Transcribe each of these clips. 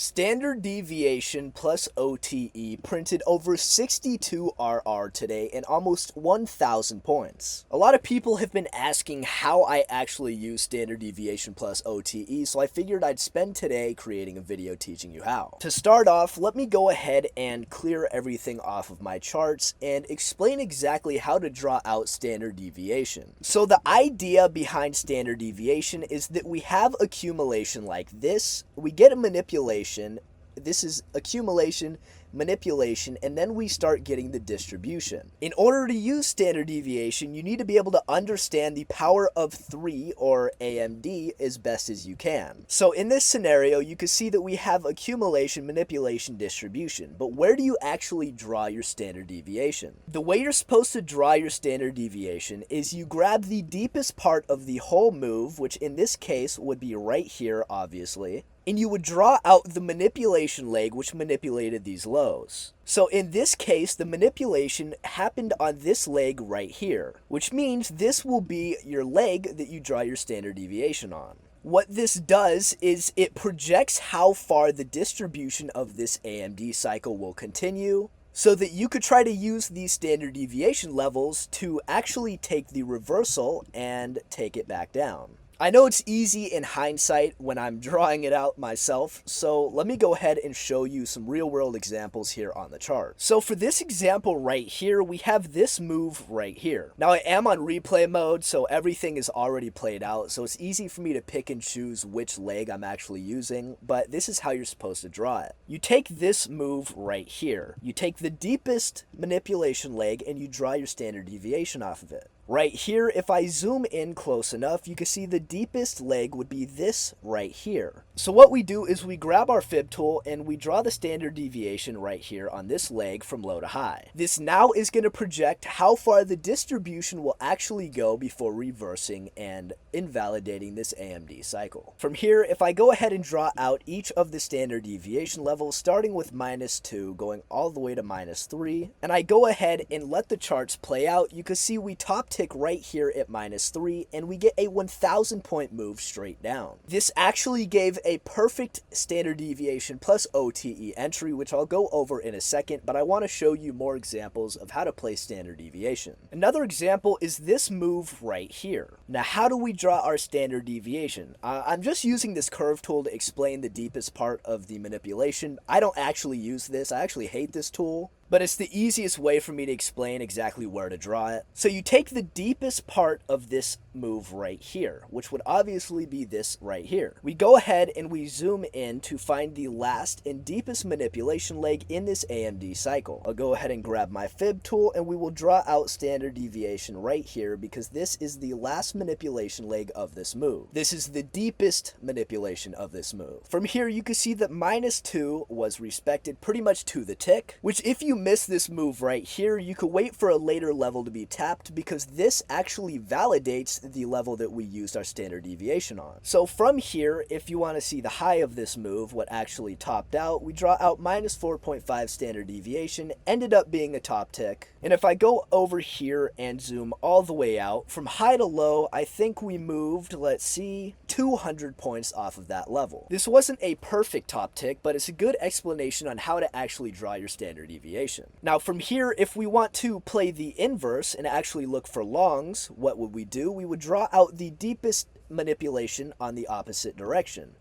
Standard deviation plus OTE printed over 62 RR today and almost 1,000 points. A lot of people have been asking how I actually use standard deviation plus OTE, so I figured I'd spend today creating a video teaching you how. To start off, let me go ahead and clear everything off of my charts and explain exactly how to draw out standard deviation. So the idea behind standard deviation is that we have accumulation like this, we get a manipulation. This is accumulation, manipulation, and then we start getting the distribution. In order to use standard deviation, you need to be able to understand the power of 3, or AMD, as best as you can. So in this scenario, you can see that we have accumulation, manipulation, distribution. But where do you actually draw your standard deviation? The way you're supposed to draw your standard deviation is you grab the deepest part of the whole move, which in this case would be right here, obviously, and you would draw out the manipulation leg which manipulated these lows. So in this case, the manipulation happened on this leg right here, which means this will be your leg that you draw your standard deviation on. What this does is it projects how far the distribution of this AMD cycle will continue, so that you could try to use these standard deviation levels to actually take the reversal and take it back down. I know it's easy in hindsight when I'm drawing it out myself, so let me go ahead and show you some real-world examples here on the chart. So for this example right here, we have this move right here. Now I am on replay mode, so everything is already played out, so it's easy for me to pick and choose which leg I'm actually using, but this is how you're supposed to draw it. You take this move right here. You take the deepest manipulation leg and you draw your standard deviation off of it. Right here, if I zoom in close enough, you can see the deepest leg would be this right here. So what we do is we grab our fib tool and we draw the standard deviation right here on this leg from low to high. This now is going to project how far the distribution will actually go before reversing and invalidating this AMD cycle. From here, if I go ahead and draw out each of the standard deviation levels, starting with -2, going all the way to -3, and I go ahead and let the charts play out, you can see we top tick right here at -3, and we get a 1,000 point move straight down. This actually gave a perfect standard deviation plus OTE entry, which I'll go over in a second, but I want to show you more examples of how to play standard deviation. Another example is this move right here. Now, how do we draw our standard deviation? I'm just using this curve tool to explain the deepest part of the manipulation. I don't actually use this. I actually hate this tool, but it's the easiest way for me to explain exactly where to draw it. So you take the deepest part of this move right here, which would obviously be this right here. We go ahead and we zoom in to find the last and deepest manipulation leg in this AMD cycle. I'll go ahead and grab my fib tool and we will draw out standard deviation right here because this is the last manipulation leg of this move. This is the deepest manipulation of this move. From here, you can see that -2 was respected pretty much to the tick, which if you miss this move right here, you could wait for a later level to be tapped because this actually validates the level that we used our standard deviation on. So from here, if you want to see the high of this move, what actually topped out, we draw out -4.5 standard deviation, ended up being a top tick. And if I go over here and zoom all the way out, from high to low, I think we moved, let's see, 200 points off of that level. This wasn't a perfect top tick, but it's a good explanation on how to actually draw your standard deviation. Now from here, if we want to play the inverse and actually look for longs, what would we do? We would draw out the deepest manipulation on the opposite direction.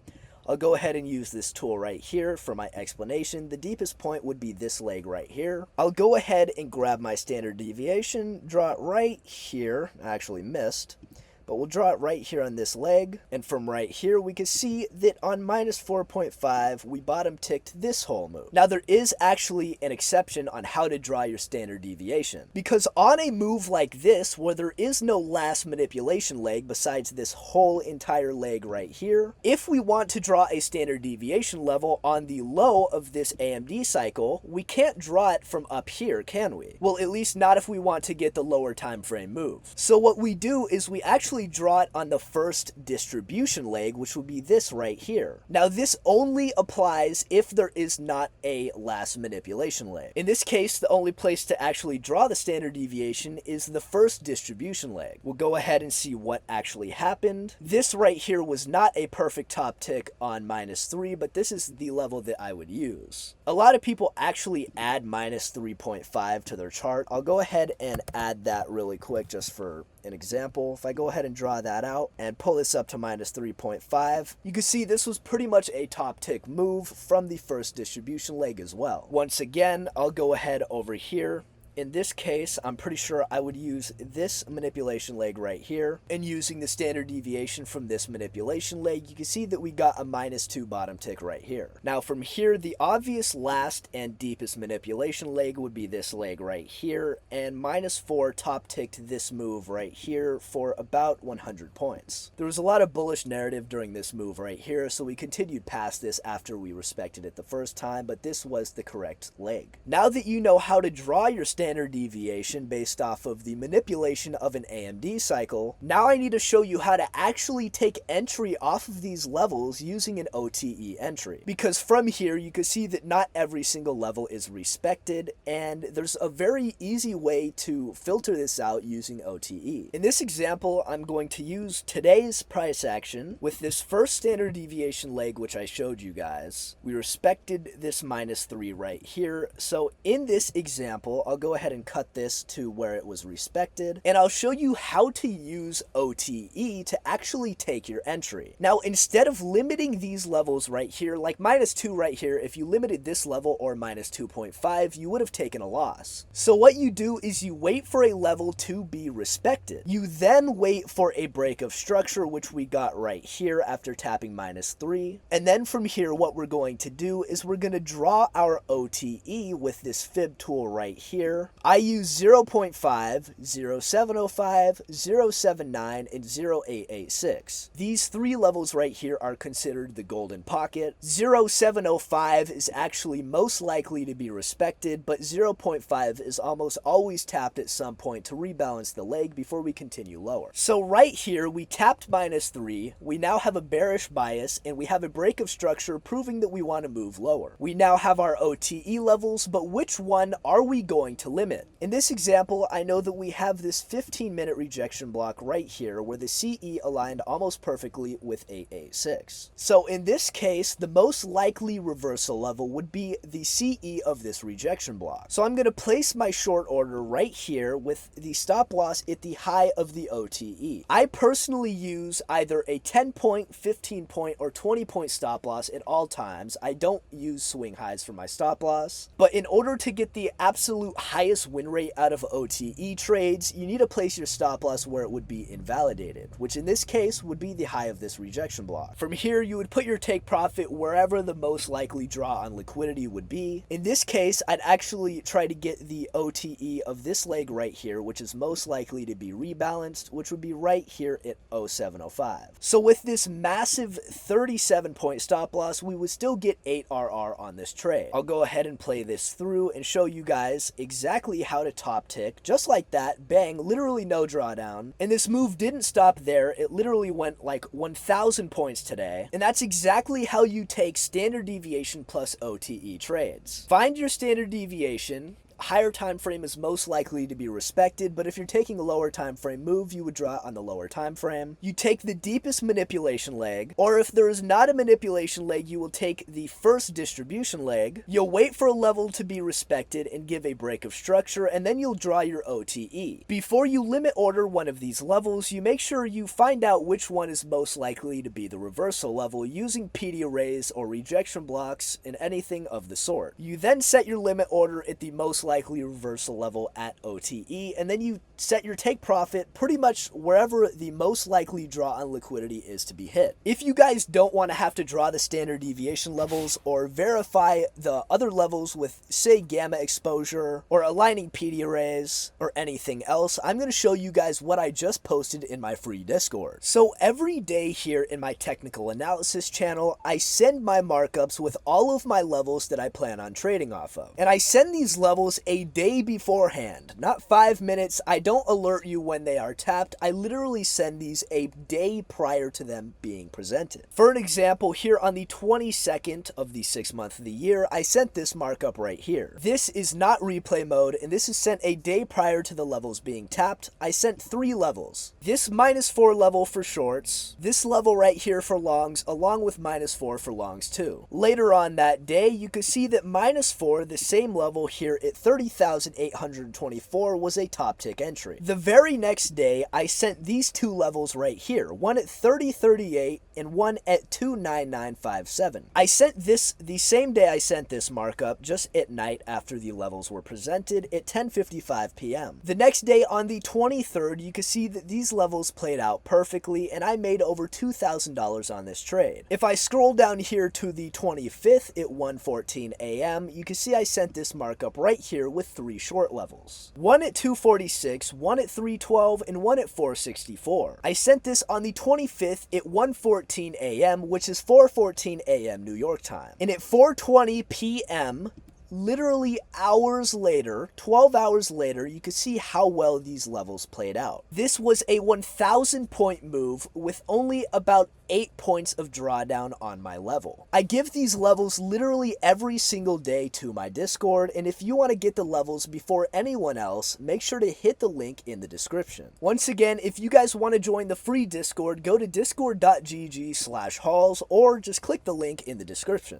I'll go ahead and use this tool right here for my explanation. The deepest point would be this leg right here. I'll go ahead and grab my standard deviation, draw it right here. I actually missed, but we'll draw it right here on this leg. And from right here, we can see that on -4.5, we bottom ticked this whole move. Now, there is actually an exception on how to draw your standard deviation, because on a move like this, where there is no last manipulation leg besides this whole entire leg right here, if we want to draw a standard deviation level on the low of this AMD cycle, we can't draw it from up here, can we? Well, at least not if we want to get the lower time frame move. So what we do is we actually actually draw it on the first distribution leg, which would be this right here. Now this only applies if there is not a last manipulation leg. In this case, the only place to actually draw the standard deviation is the first distribution leg. We'll go ahead and see what actually happened. This right here was not a perfect top tick on -3, but this is the level that I would use. A lot of people actually add -3.5 to their chart. I'll go ahead and add that really quick just for an example. If I go ahead and draw that out and pull this up to -3.5, you can see this was pretty much a top tick move from the first distribution leg as well. Once again, I'll go ahead over here. In this case, I'm pretty sure I would use this manipulation leg right here, and using the standard deviation from this manipulation leg, you can see that we got a -2 bottom tick right here. Now from here, the obvious last and deepest manipulation leg would be this leg right here, and -4 top ticked this move right here for about 100 points. There was a lot of bullish narrative during this move right here, so we continued past this after we respected it the first time, but this was the correct leg. Now that you know how to draw your standard deviation based off of the manipulation of an AMD cycle, now I need to show you how to actually take entry off of these levels using an OTE entry. Because from here, you can see that not every single level is respected, and there's a very easy way to filter this out using OTE. In this example, I'm going to use today's price action with this first standard deviation leg, which I showed you guys. We respected this -3 right here. So in this example, I'll go ahead and cut this to where it was respected, and I'll show you how to use OTE to actually take your entry. Now, instead of limiting these levels right here, like -2 right here, if you limited this level or -2.5, you would have taken a loss. So what you do is you wait for a level to be respected. You then wait for a break of structure, which we got right here after tapping -3. And then from here, what we're going to do is we're going to draw our OTE with this fib tool right here. I use 0.5, 0.705, 0.79, and 0.886. These three levels right here are considered the golden pocket. 0.705 is actually most likely to be respected, but 0.5 is almost always tapped at some point to rebalance the leg before we continue lower. So right here, we tapped -3, we now have a bearish bias, and we have a break of structure proving that we want to move lower. We now have our OTE levels, but which one are we going to limit? In this example, I know that we have this 15-minute rejection block right here where the CE aligned almost perfectly with 886. So in this case, the most likely reversal level would be the CE of this rejection block. So I'm going to place my short order right here with the stop loss at the high of the OTE. I personally use either a 10-point, 15-point, or 20-point stop loss at all times. I don't use swing highs for my stop loss, but in order to get the absolute highest win rate out of OTE trades, you need to place your stop loss where it would be invalidated, which in this case would be the high of this rejection block. From here, you would put your take profit wherever the most likely draw on liquidity would be. In this case, I'd actually try to get the OTE of this leg right here, which is most likely to be rebalanced, which would be right here at 0.705. So with this massive 37-point stop loss, we would still get 8 RR on this trade. I'll go ahead and play this through and show you guys exactly how to top tick, just like that, bang, literally no drawdown. And this move didn't stop there, it literally went like 1,000 points today, and that's exactly how you take standard deviation plus OTE trades. Find your standard deviation. Higher time frame is most likely to be respected, but if you're taking a lower time frame move, you would draw on the lower time frame. You take the deepest manipulation leg, or if there is not a manipulation leg, you will take the first distribution leg. You'll wait for a level to be respected and give a break of structure, and then you'll draw your OTE. Before you limit order one of these levels, you make sure you find out which one is most likely to be the reversal level using PD arrays or rejection blocks and anything of the sort. You then set your limit order at the most likely reversal level at OTE, and then you set your take profit pretty much wherever the most likely draw on liquidity is to be hit. If you guys don't want to have to draw the standard deviation levels or verify the other levels with, say, gamma exposure or aligning PD arrays or anything else, I'm going to show you guys what I just posted in my free Discord. So every day here in my technical analysis channel, I send my markups with all of my levels that I plan on trading off of. And I send these levels levels a day beforehand, not 5 minutes. I don't alert you when they are tapped. I literally send these a day prior to them being presented. For an example, here on the 22nd of the 6th month of the year, I sent this markup right here. This is not replay mode, and this is sent a day prior to the levels being tapped. I sent 3 levels. This -4 level for shorts, this level right here for longs, along with -4 for longs too. Later on that day, you could see that -4, the same level here at 30,824, was a top tick entry. The very next day, I sent these 2 levels right here, one at 3038 and one at 29957. I sent this the same day I sent this markup, just at night after the levels were presented at 10:55 p.m. The next day on the 23rd, you can see that these levels played out perfectly, and I made over $2,000 on this trade. If I scroll down here to the 25th at 1:14 a.m., you can see I sent this markup right here with 3 short levels. One at 246, one at 312, and one at 464. I sent this on the 25th at 1:14 a.m., which is 4:14 a.m. New York time. And at 4:20 p.m., literally hours later, 12 hours later, you can see how well these levels played out. This was a 1,000 point move with only about 8 points of drawdown on my level. I give these levels literally every single day to my Discord, and if you want to get the levels before anyone else, make sure to hit the link in the description. Once again, if you guys want to join the free Discord, go to discord.gg/halls or just click the link in the description.